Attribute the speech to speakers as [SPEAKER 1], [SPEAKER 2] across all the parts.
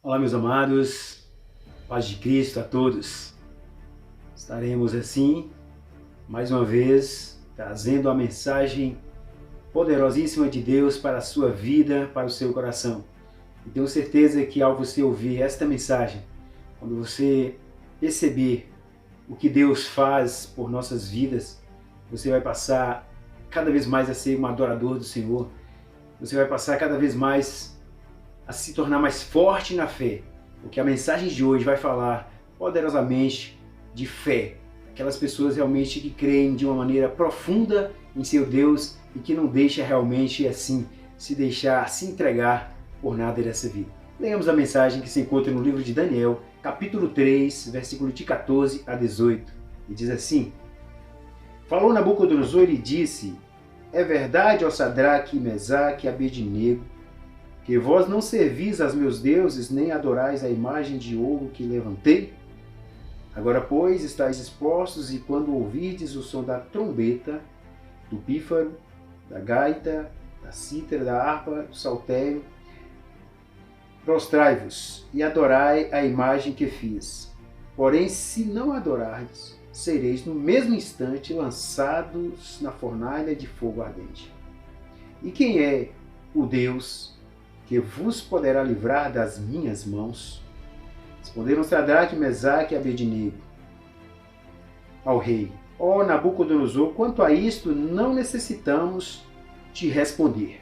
[SPEAKER 1] Olá, meus amados, paz de Cristo a todos. Estaremos assim, mais uma vez, trazendo a mensagem poderosíssima de Deus para a sua vida, para o seu coração. E tenho certeza que ao você ouvir esta mensagem, quando você perceber o que Deus faz por nossas vidas, você vai passar cada vez mais a ser um adorador do Senhor. Você vai passar cada vez mais a se tornar mais forte na fé, porque a mensagem de hoje vai falar poderosamente de fé. Aquelas pessoas realmente que creem de uma maneira profunda em seu Deus e que não deixa realmente assim se deixar se entregar por nada dessa vida. Leamos a mensagem que se encontra no livro de Daniel, capítulo 3, versículo de 14 a 18, e diz assim: Falou Nabucodonosor e disse: É verdade, ó Sadraque, Mesaque e Abednego, que vós não servis aos meus deuses, nem adorais a imagem de ouro que levantei? Agora, pois, estáis expostos, e quando ouvirdes o som da trombeta, do pífaro, da gaita, da cítara, da harpa, do saltério, prostrai-vos e adorai a imagem que fiz. Porém, se não adorardes, sereis no mesmo instante lançados na fornalha de fogo ardente. E quem é o Deus que vos poderá livrar das minhas mãos? Responderam Sadraque, Mesaque e Abednego ao rei: Ó Nabucodonosor, quanto a isto não necessitamos te responder.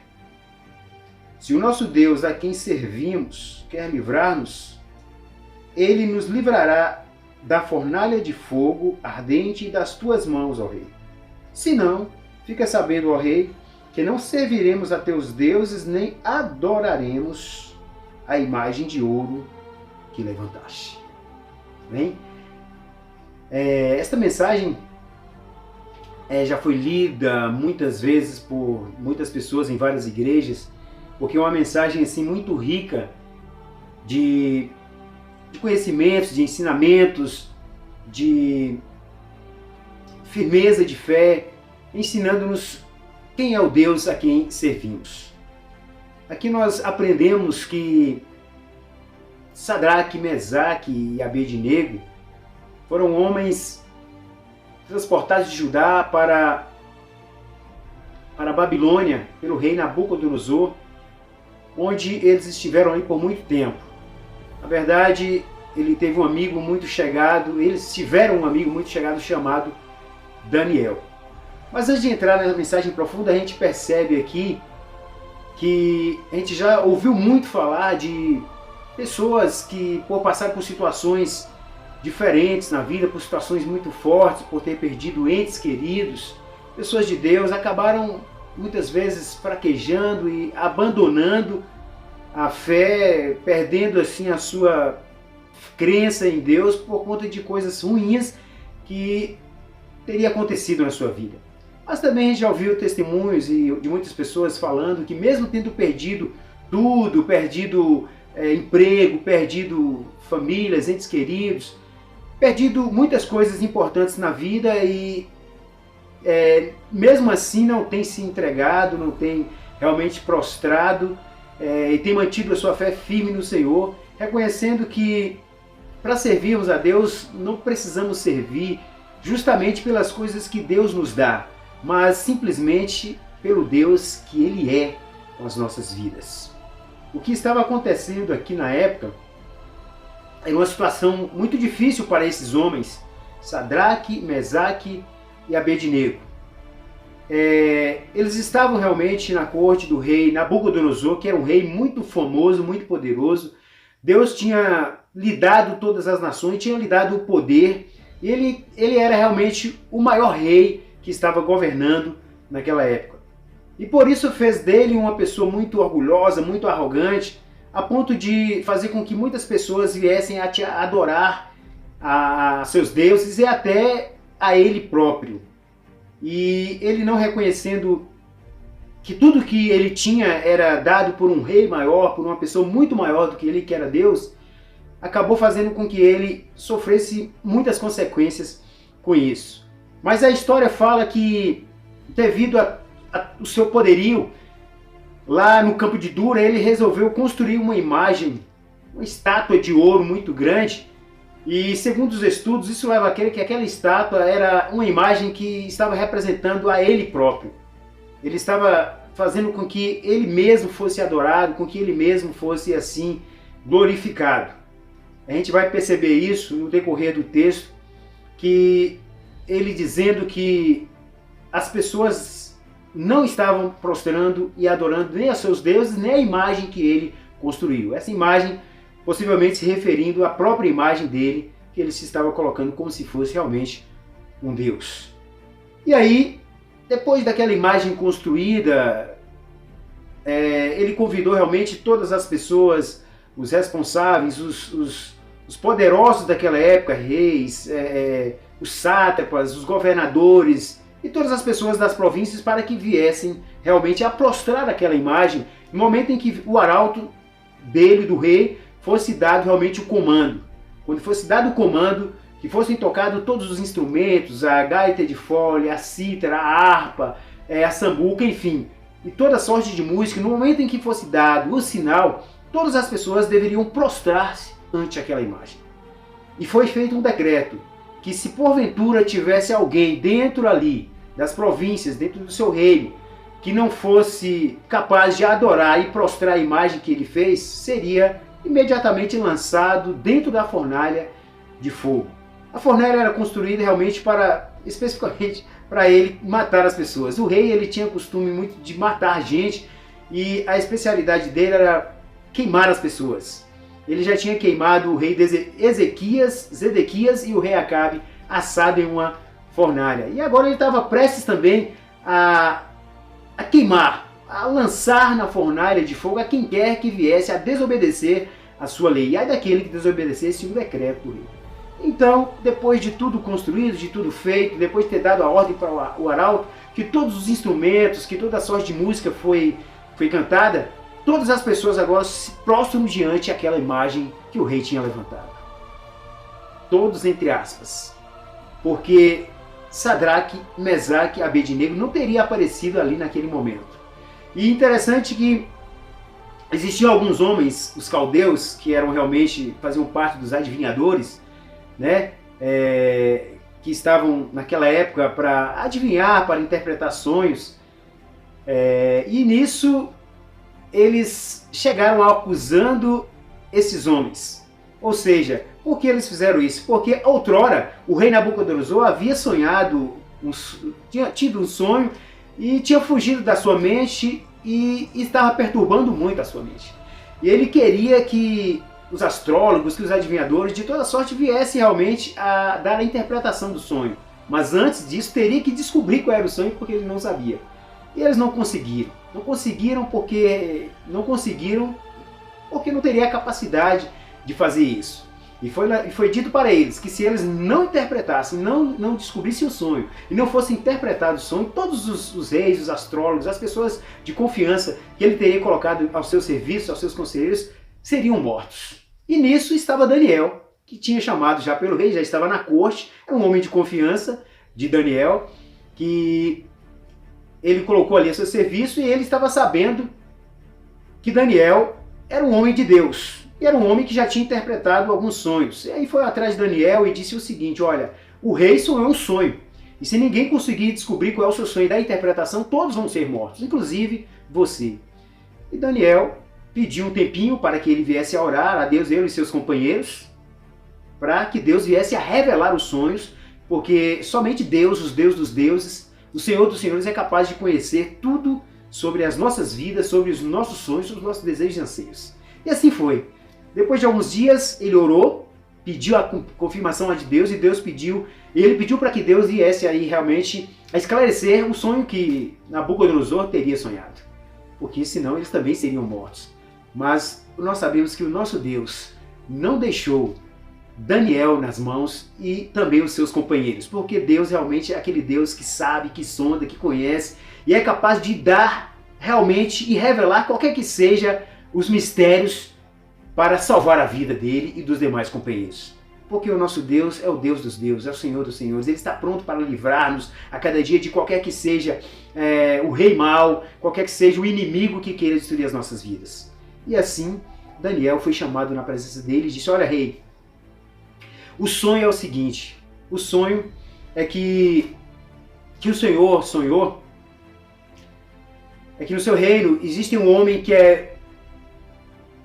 [SPEAKER 1] Se o nosso Deus, a quem servimos, quer livrar-nos, ele nos livrará da fornalha de fogo ardente e das tuas mãos, ó rei. Se não, fica sabendo, ó rei, que não serviremos a teus deuses, nem adoraremos a imagem de ouro que levantaste. Bem, esta mensagem já foi lida muitas vezes por muitas pessoas em várias igrejas, porque é uma mensagem assim, muito rica de conhecimentos, de ensinamentos, de firmeza de fé, ensinando-nos quem é o Deus a quem servimos. Aqui nós aprendemos que Sadraque, Mesaque e Abednego foram homens transportados de Judá para a Babilônia pelo rei Nabucodonosor, onde eles estiveram ali por muito tempo. Na verdade, ele teve um amigo muito chegado, eles tiveram um amigo muito chegado chamado Daniel. Mas antes de entrar na mensagem profunda, a gente percebe aqui que a gente já ouviu muito falar de pessoas que, por passar por situações diferentes na vida, por situações muito fortes, por ter perdido entes queridos, pessoas de Deus acabaram muitas vezes fraquejando e abandonando a fé, perdendo assim a sua crença em Deus por conta de coisas ruins que teria acontecido na sua vida. Mas também a gente já ouviu testemunhos de muitas pessoas falando que mesmo tendo perdido tudo, perdido emprego, perdido famílias, entes queridos, perdido muitas coisas importantes na vida e mesmo assim não tem se entregado, não tem realmente prostrado e tem mantido a sua fé firme no Senhor, reconhecendo que para servirmos a Deus não precisamos servir justamente pelas coisas que Deus nos dá, mas simplesmente pelo Deus que Ele é com as nossas vidas. O que estava acontecendo aqui na época era uma situação muito difícil para esses homens, Sadraque, Mesaque e Abednego. Eles estavam realmente na corte do rei Nabucodonosor, que era um rei muito famoso, muito poderoso. Deus tinha lhe dado todas as nações, tinha lhe dado o poder, e ele era realmente o maior rei que estava governando naquela época. E por isso fez dele uma pessoa muito orgulhosa, muito arrogante, a ponto de fazer com que muitas pessoas viessem a adorar a seus deuses e até a ele próprio. E ele, não reconhecendo que tudo que ele tinha era dado por um rei maior, por uma pessoa muito maior do que ele, que era Deus, acabou fazendo com que ele sofresse muitas consequências com isso. Mas a história fala que, devido ao seu poderio, lá no campo de Dura, ele resolveu construir uma imagem uma estátua de ouro muito grande. E segundo os estudos, isso leva a crer que aquela estátua era uma imagem que estava representando a ele próprio. Ele estava fazendo com que ele mesmo fosse adorado, com que ele mesmo fosse assim glorificado. A gente vai perceber isso no decorrer do texto, que ele dizendo que as pessoas não estavam prostrando e adorando nem a seus deuses, nem a imagem que ele construiu. Essa imagem possivelmente se referindo à própria imagem dele, que ele se estava colocando como se fosse realmente um deus. E aí, depois daquela imagem construída, ele convidou realmente todas as pessoas, os responsáveis, os poderosos daquela época, reis, os sátrapas, os governadores e todas as pessoas das províncias para que viessem realmente a prostrar aquela imagem no momento em que o arauto dele, do rei, fosse dado realmente o comando. Quando fosse dado o comando, que fossem tocados todos os instrumentos, a gaita de fole, a cítara, a harpa, a sambuca, enfim, e toda sorte de música, no momento em que fosse dado o sinal, todas as pessoas deveriam prostrar-se ante aquela imagem. E foi feito um decreto que se porventura tivesse alguém dentro ali das províncias, dentro do seu reino, que não fosse capaz de adorar e prostrar a imagem que ele fez, seria imediatamente lançado dentro da fornalha de fogo. A fornalha era construída realmente especificamente para ele matar as pessoas. O rei, ele tinha costume muito de matar gente e a especialidade dele era queimar as pessoas. Ele já tinha queimado o rei Zedequias e o rei Acabe assado em uma fornalha. E agora ele estava prestes também a queimar, a lançar na fornalha de fogo a quem quer que viesse a desobedecer a sua lei. E ai daquele que desobedecesse o decreto do rei. Então, depois de tudo construído, de tudo feito, depois de ter dado a ordem para o arauto, que todos os instrumentos, que toda a sorte de música foi cantada, todas as pessoas agora se prostram diante daquela imagem que o rei tinha levantado. Todos entre aspas. Porque Sadraque, Mesaque e Abednego não teria aparecido ali naquele momento. E interessante que existiam alguns homens, os caldeus, que faziam parte dos adivinhadores, né? Que estavam naquela época para adivinhar, para interpretar sonhos. E nisso eles chegaram acusando esses homens. Ou seja, por que eles fizeram isso? Porque outrora o rei Nabucodonosor havia tinha tido um sonho e tinha fugido da sua mente e estava perturbando muito a sua mente. E ele queria que os astrólogos, que os adivinhadores de toda sorte viessem realmente a dar a interpretação do sonho. Mas antes disso teria que descobrir qual era o sonho, porque ele não sabia. E eles não conseguiram. Não conseguiram porque não teria a capacidade de fazer isso. E foi dito para eles que se eles não interpretassem, não descobrissem o sonho e não fosse interpretado o sonho, todos os reis, os astrólogos, as pessoas de confiança que ele teria colocado ao seu serviço, aos seus conselheiros, seriam mortos. E nisso estava Daniel, que tinha chamado já pelo rei, já estava na corte, era um homem de confiança de Daniel, que ele colocou ali a seu serviço e ele estava sabendo que Daniel era um homem de Deus. E era um homem que já tinha interpretado alguns sonhos. E aí foi atrás de Daniel e disse o seguinte: olha, o rei sonhou um sonho. E se ninguém conseguir descobrir qual é o seu sonho e da interpretação, todos vão ser mortos, inclusive você. E Daniel pediu um tempinho para que ele viesse a orar a Deus, ele e seus companheiros, para que Deus viesse a revelar os sonhos, porque somente Deus, os Deus dos deuses, o Senhor dos senhores é capaz de conhecer tudo sobre as nossas vidas, sobre os nossos sonhos, os nossos desejos e anseios. E assim foi. Depois de alguns dias, ele orou, pediu a confirmação de Deus, e ele pediu para que Deus viesse aí realmente a esclarecer o sonho que Nabucodonosor teria sonhado. Porque senão eles também seriam mortos. Mas nós sabemos que o nosso Deus não deixou Daniel nas mãos e também os seus companheiros. Porque Deus realmente é aquele Deus que sabe, que sonda, que conhece e é capaz de dar realmente e revelar qualquer que seja os mistérios para salvar a vida dele e dos demais companheiros. Porque o nosso Deus é o Deus dos deuses, é o Senhor dos senhores. Ele está pronto para livrar-nos a cada dia de qualquer que seja o rei mau, qualquer que seja o inimigo que queira destruir as nossas vidas. E assim, Daniel foi chamado na presença dele e disse: olha, rei, o sonho é o seguinte, o sonho é que o Senhor sonhou, é que no seu reino existe um homem que é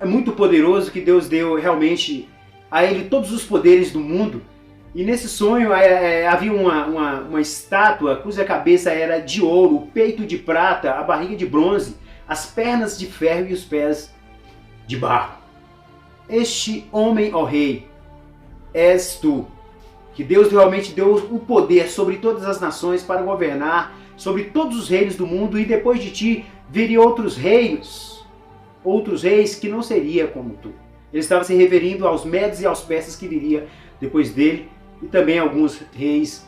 [SPEAKER 1] muito poderoso, que Deus deu realmente a ele todos os poderes do mundo, e nesse sonho havia uma estátua cuja cabeça era de ouro, o peito de prata, a barriga de bronze, as pernas de ferro e os pés de barro. Este homem, ó rei, és tu, que Deus realmente deu o poder sobre todas as nações para governar sobre todos os reinos do mundo, e depois de ti viriam outros reinos, outros reis que não seria como tu. Ele estava se referindo aos medos e aos persas que viria depois dele, e também alguns reis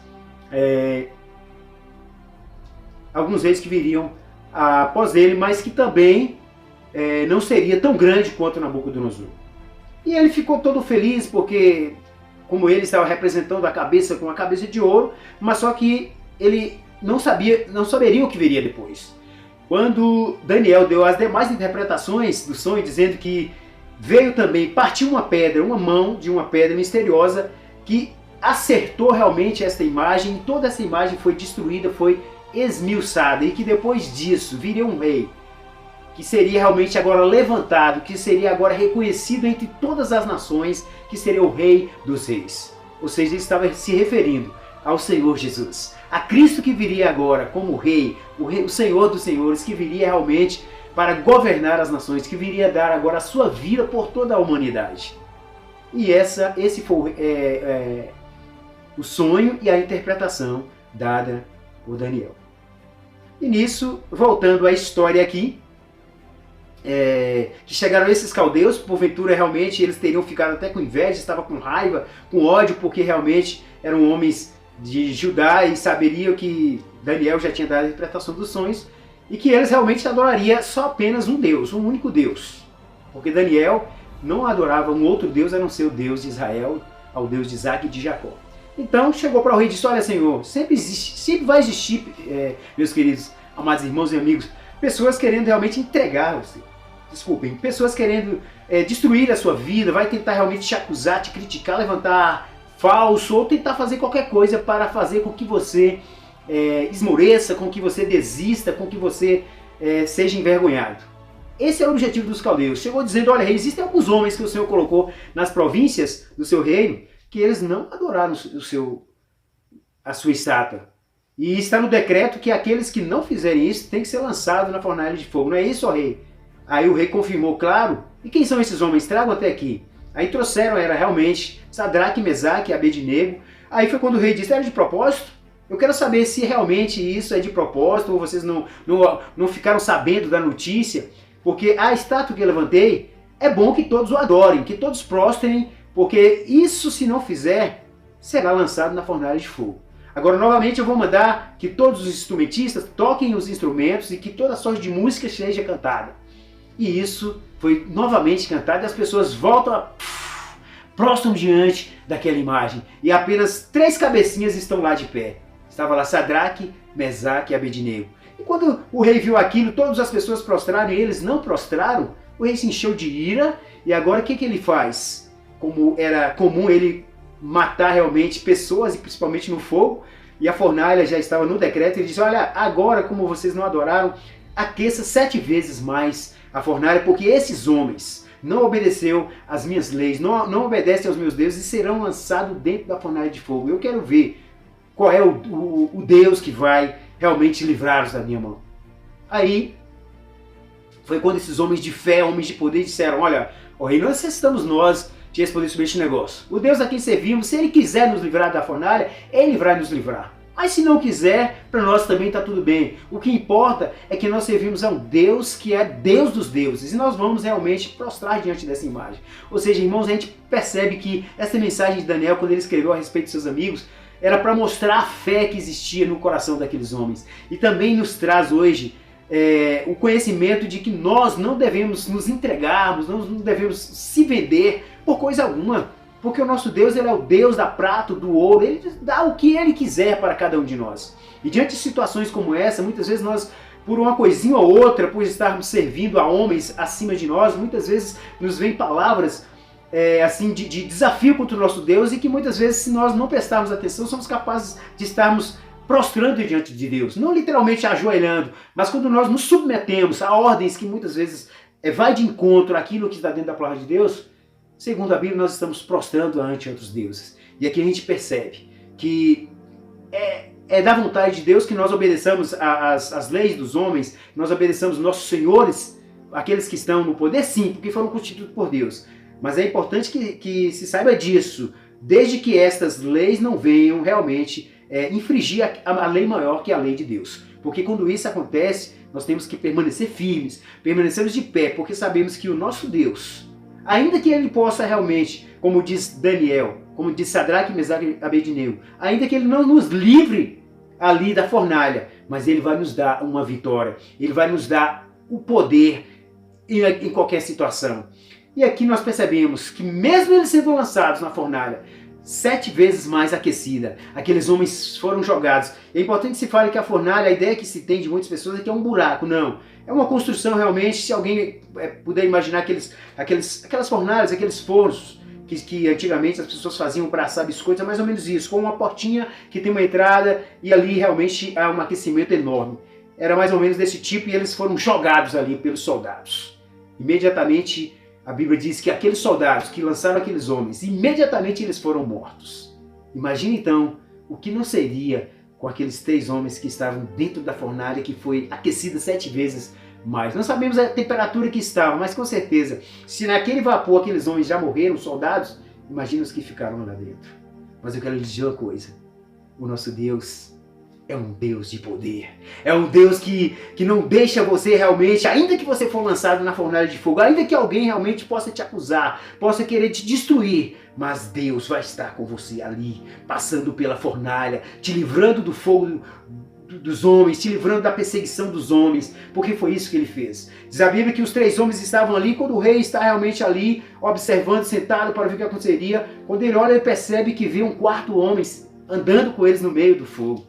[SPEAKER 1] que viriam após ele, mas que também não seria tão grande quanto Nabucodonosor. E ele ficou todo feliz porque, como ele estava representando a cabeça com a cabeça de ouro, mas só que ele não saberia o que viria depois. Quando Daniel deu as demais interpretações do sonho, dizendo que veio também, partiu uma pedra, uma mão de uma pedra misteriosa que acertou realmente esta imagem, e toda essa imagem foi destruída, foi esmiuçada, e que depois disso viria um rei que seria realmente agora levantado, que seria agora reconhecido entre todas as nações, que seria o Rei dos Reis. Ou seja, ele estava se referindo ao Senhor Jesus, a Cristo que viria agora como Rei, o Senhor dos Senhores, que viria realmente para governar as nações, que viria dar agora a sua vida por toda a humanidade. E esse foi o sonho e a interpretação dada por Daniel. E nisso, voltando à história aqui, que chegaram esses caldeus, porventura realmente eles teriam ficado até com inveja, estavam com raiva, com ódio, porque realmente eram homens de Judá e saberiam que Daniel já tinha dado a interpretação dos sonhos, e que eles realmente adorariam só apenas um Deus, um único Deus. Porque Daniel não adorava um outro Deus a não ser o Deus de Israel, ao Deus de Isaac e de Jacó. Então chegou para o rei e disse: olha, Senhor, sempre vai existir, meus queridos, amados irmãos e amigos, pessoas querendo realmente entregar você. Desculpem, pessoas querendo destruir a sua vida, vai tentar realmente te acusar, te criticar, levantar falso, ou tentar fazer qualquer coisa para fazer com que você esmoreça, com que você desista, com que você seja envergonhado. Esse é o objetivo dos caldeus. Chegou dizendo: olha, existem alguns homens que o Senhor colocou nas províncias do seu reino, que eles não adoraram a sua estátua. E está no decreto que aqueles que não fizerem isso têm que ser lançados na fornalha de fogo. Não é isso, ó rei? Aí o rei confirmou: claro. E quem são esses homens? Tragam até aqui. Aí trouxeram, era realmente Sadraque, Mesaque e Abednego. Aí foi quando o rei disse: era de propósito? Eu quero saber se realmente isso é de propósito, ou vocês não ficaram sabendo da notícia, porque a estátua que eu levantei, é bom que todos o adorem, que todos prostrem, porque isso, se não fizer, será lançado na fornalha de fogo. Agora, novamente, eu vou mandar que todos os instrumentistas toquem os instrumentos e que toda sorte de música seja cantada. E isso foi novamente cantado, e as pessoas voltam prostram diante daquela imagem. E apenas 3 cabecinhas estão lá de pé. Estava lá Sadraque, Mesaque e Abednego. E quando o rei viu aquilo, todas as pessoas prostraram e eles não prostraram, o rei se encheu de ira. E agora o que ele faz? Como era comum ele matar realmente pessoas, e principalmente no fogo, e a fornalha já estava no decreto, ele diz: olha, agora como vocês não adoraram, aqueça 7 vezes mais a fornalha, porque esses homens não obedeceram às minhas leis, não obedecem aos meus deuses, e serão lançados dentro da fornalha de fogo. Eu quero ver qual é o Deus que vai realmente livrá-los da minha mão. Aí foi quando esses homens de fé, homens de poder, disseram: olha, ó rei, não necessitamos nós de responder sobre este negócio. O Deus a quem servimos, se ele quiser nos livrar da fornalha, ele vai nos livrar. Mas se não quiser, para nós também está tudo bem. O que importa é que nós servimos a um Deus que é Deus dos deuses. E nós vamos realmente prostrar diante dessa imagem. Ou seja, irmãos, a gente percebe que essa mensagem de Daniel, quando ele escreveu a respeito de seus amigos, era para mostrar a fé que existia no coração daqueles homens. E também nos traz hoje o conhecimento de que nós não devemos nos entregarmos, não devemos se vender por coisa alguma. Porque o nosso Deus, ele é o Deus da prata, do ouro, ele dá o que ele quiser para cada um de nós. E diante de situações como essa, muitas vezes nós por uma coisinha ou outra, por estarmos servindo a homens acima de nós, muitas vezes nos vêm palavras assim de desafio contra o nosso Deus, e que muitas vezes, se nós não prestarmos atenção, somos capazes de estarmos prostrando diante de Deus, não literalmente ajoelhando, mas quando nós nos submetemos a ordens que muitas vezes vai de encontro àquilo que está dentro da palavra de Deus, segundo a Bíblia, nós estamos prostrando ante outros deuses. E aqui a gente percebe que é da vontade de Deus que nós obedeçamos às leis dos homens, nós obedeçamos nossos senhores, aqueles que estão no poder, sim, porque foram constituídos por Deus. Mas é importante que se saiba disso, desde que estas leis não venham realmente infringir a lei maior, que é a lei de Deus. Porque quando isso acontece, nós temos que permanecer firmes, permanecermos de pé, porque sabemos que o nosso Deus, ainda que ele possa realmente, como diz Daniel, como diz Sadraque, Mesaque e Abednego, ainda que ele não nos livre ali da fornalha, mas ele vai nos dar uma vitória, ele vai nos dar o poder em qualquer situação. E aqui nós percebemos que mesmo eles sendo lançados na fornalha, 7 vezes mais aquecida, aqueles homens foram jogados. É importante que se fale que a fornalha, a ideia que se tem de muitas pessoas é que é um buraco. Não, é uma construção realmente. Se alguém puder imaginar aquelas fornalhas, aqueles fornos que antigamente as pessoas faziam para assar biscoitos, é mais ou menos isso, com uma portinha que tem uma entrada e ali realmente há um aquecimento enorme. Era mais ou menos desse tipo, e eles foram jogados ali pelos soldados. Imediatamente a Bíblia diz que aqueles soldados que lançaram aqueles homens, imediatamente eles foram mortos. Imagine então o que não seria com aqueles 3 homens que estavam dentro da fornalha, que foi aquecida 7 vezes mais. Não sabemos a temperatura que estava, mas com certeza, se naquele vapor aqueles homens já morreram, soldados, imagina os que ficaram lá dentro. Mas eu quero lhe dizer uma coisa, o nosso Deus é um Deus de poder. É um Deus que não deixa você realmente, ainda que você for lançado na fornalha de fogo, ainda que alguém realmente possa te acusar, possa querer te destruir, mas Deus vai estar com você ali, passando pela fornalha, te livrando do fogo dos homens, te livrando da perseguição dos homens, porque foi isso que ele fez. Diz a Bíblia que os 3 homens estavam ali, quando o rei está realmente ali, observando, sentado para ver o que aconteceria, quando ele olha, ele percebe que vê um 4º homem andando com eles no meio do fogo.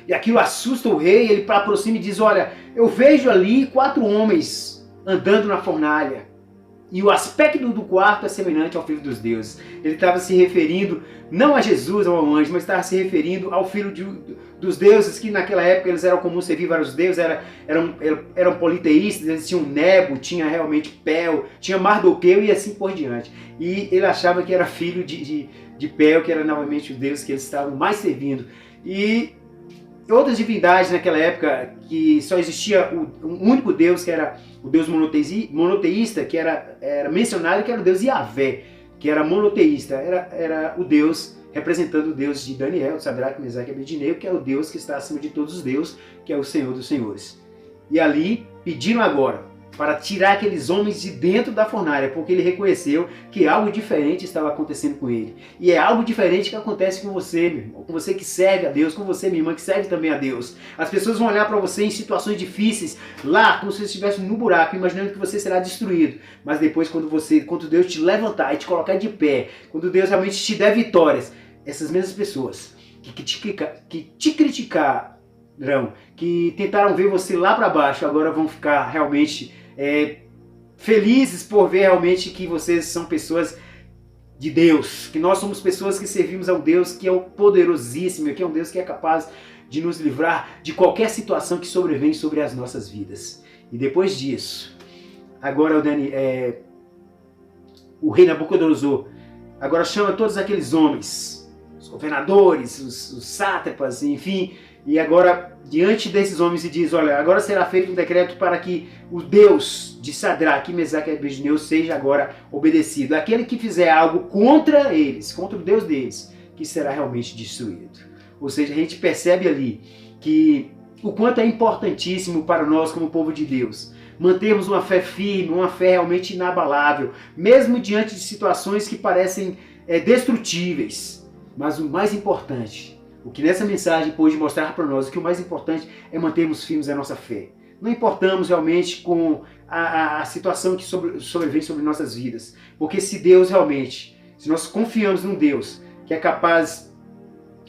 [SPEAKER 1] E aquilo assusta o rei, ele aproxima e diz, olha, eu vejo ali 4 homens andando na fornalha. E o aspecto do quarto é semelhante ao Filho dos Deuses. Ele estava se referindo, não a Jesus ou ao anjo, mas estava se referindo ao Filho dos Deuses, que naquela época eles eram comuns servir vários deuses, eram politeístas, eles tinham Nebo, tinha realmente Pel, tinha Mardoqueu e assim por diante. E ele achava que era filho de Pel, que era novamente o Deus que eles estavam mais servindo. E outras divindades naquela época, que só existia um único Deus, que era o Deus monoteísta, que era mencionado, que era o Deus Yahvé, que era monoteísta, era o Deus representando o Deus de Daniel, Sadraque, Mesaque e Abednego, que é o Deus que está acima de todos os deuses, que é o Senhor dos Senhores. E ali pediram agora para tirar aqueles homens de dentro da fornalha, porque ele reconheceu que algo diferente estava acontecendo com ele. E é algo diferente que acontece com você, meu irmão, com você que serve a Deus, com você, minha irmã, que serve também a Deus. As pessoas vão olhar para você em situações difíceis, lá, como se você estivesse no buraco, imaginando que você será destruído. Mas depois, quando Deus te levantar e te colocar de pé, quando Deus realmente te der vitórias, essas mesmas pessoas que te criticaram, que tentaram ver você lá para baixo, agora vão ficar realmente felizes por ver realmente que vocês são pessoas de Deus, que nós somos pessoas que servimos a um Deus que é o poderosíssimo, que é um Deus que é capaz de nos livrar de qualquer situação que sobrevém sobre as nossas vidas. E depois disso, agora o rei Nabucodonosor agora chama todos aqueles homens, os governadores, os sátrapas, enfim, e agora, diante desses homens, se diz, olha, agora será feito um decreto para que o Deus de Sadraque, Mesaque e Abednego seja agora obedecido. Aquele que fizer algo contra eles, contra o Deus deles, que será realmente destruído. Ou seja, a gente percebe ali que o quanto é importantíssimo para nós como povo de Deus mantermos uma fé firme, uma fé realmente inabalável, mesmo diante de situações que parecem destrutíveis. Mas o mais importante, o que nessa mensagem pôde mostrar para nós, que o mais importante é mantermos firmes a nossa fé. Não importamos realmente com a situação que sobrevém sobre nossas vidas. Porque se Deus realmente, se nós confiamos num Deus que é capaz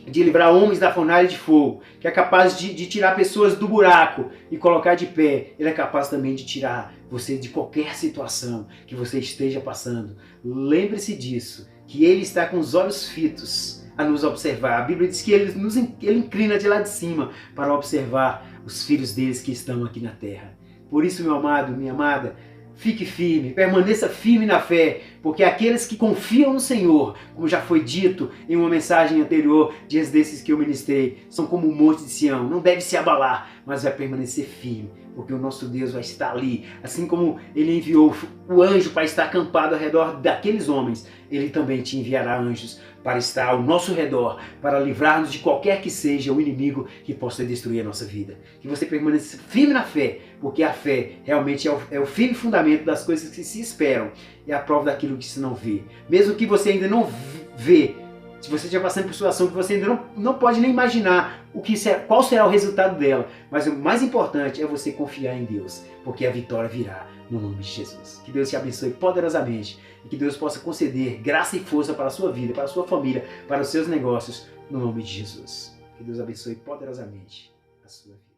[SPEAKER 1] de livrar homens da fornalha de fogo, que é capaz de tirar pessoas do buraco e colocar de pé. Ele é capaz também de tirar você de qualquer situação que você esteja passando. Lembre-se disso, que Ele está com os olhos fitos a nos observar. A Bíblia diz que Ele inclina de lá de cima para observar os filhos deles que estão aqui na terra. Por isso, meu amado, minha amada, fique firme, permaneça firme na fé, porque aqueles que confiam no Senhor, como já foi dito em uma mensagem anterior, dias desses que eu ministrei, são como o monte de Sião, não deve se abalar, mas vai permanecer firme, porque o nosso Deus vai estar ali, assim como Ele enviou o anjo para estar acampado ao redor daqueles homens, Ele também te enviará anjos para estar ao nosso redor, para livrar-nos de qualquer que seja o inimigo que possa destruir a nossa vida. Que você permaneça firme na fé, porque a fé realmente é o firme fundamento das coisas que se esperam, é a prova daquilo que se não vê. Mesmo que você ainda não vê, se você estiver passando por situação que você ainda não pode nem imaginar qual será o resultado dela, mas o mais importante é você confiar em Deus, porque a vitória virá no nome de Jesus. Que Deus te abençoe poderosamente e que Deus possa conceder graça e força para a sua vida, para a sua família, para os seus negócios, no nome de Jesus. Que Deus abençoe poderosamente a sua vida.